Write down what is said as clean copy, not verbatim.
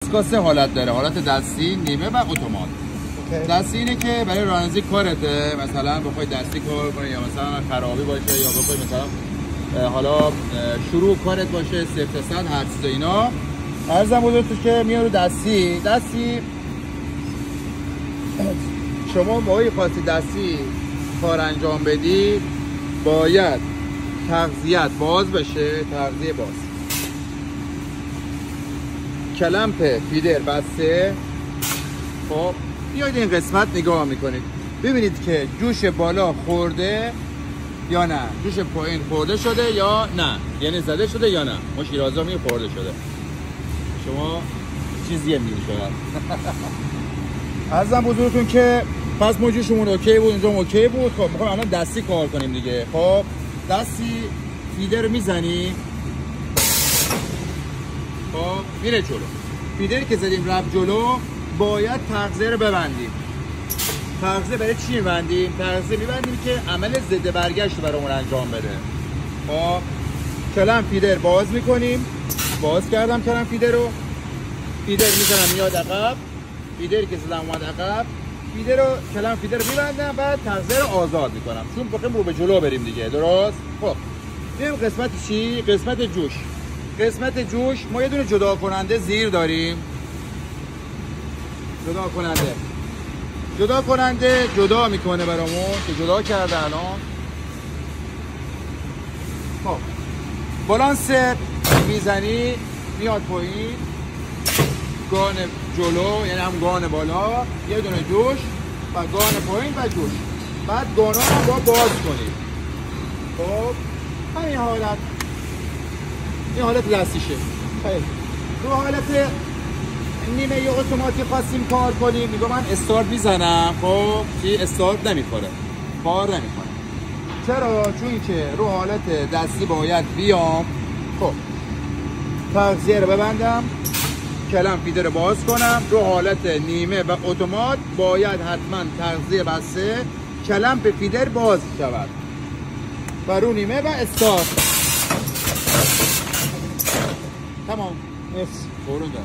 دستگاه 3 حالت داره، حالت دستی، نیمه و اتومات. دستی اینه که برای رانندگی کارته، مثلا بخوای دستی کار کنی یا مثلا خرابی باشه یا بخوای مثلا حالا شروع کارت باشه 0 تا 100 هر چیز اینا. عرضم بزرگتون که میاد رو دستی شما موقعی خواستی دستی کار انجام بدی باید تغذیت باز بشه، تغذیه باز، کلمپ فیدر بسته. خب بیاید این قسمت نگاه میکنید ببینید که جوش بالا خورده یا نه، جوش پایین خورده شده یا نه، یعنی زده شده یا نه. ما شیرازا می خورده شده، شما چیزیه میگی شاید. عرضم بزرگتون که پس ما جوشمون اوکی بود، اینجا اوکی بود. خب میخوایم الان دستی کار کنیم دیگه. خب دستی فیدر میزنیم، خب میره جلو. فیدر که زدیم رفت جلو، باید تغذیه رو ببندیم. تغذیه برای چی میبندیم؟ تغذیه میبندیم که عمل ضد برگشت برامون انجام بده. خب کلم فیدر باز میکنیم، باز کردم کلم فیدر رو، فیدر میزنم میاد عقب، فیدر که زدم اومد عقب، فیدر رو کلم فیدر رو میبندم، بعد تغذیه رو آزاد میکنم چون بخوایم رو به جلو بریم دیگه. درست؟ خب بریم قسمت چی؟ قسمت جوش. قسمت جوش ما یه دونه جدا کننده زیر داریم. جدا کننده جدا میکنه برامون که جدا کرده الان. خب بالانس میزنی میاد پایین، گان جلو یعنی هم گان بالا، یه دونه جوش و گان پایین و جوش. بعد گانا رو با باز کنید. خب همین حالت، این حالت دستیشه. خیلی رو حالت نیمه یه اتوماتیک خواستیم کار کنیم، میگم من استارت میزنم. خب چی استارت نمیخوره، کار نمیکنه. چرا؟ چون که رو حالت دستی باید بیام. خب تغذیه رو ببندم، کلم فیدر رو باز کنم. رو حالت نیمه و اتومات باید حتما تغذیه بسته، کلم به فیدر باز شود و رو نیمه و استارت. تمام. مرسی.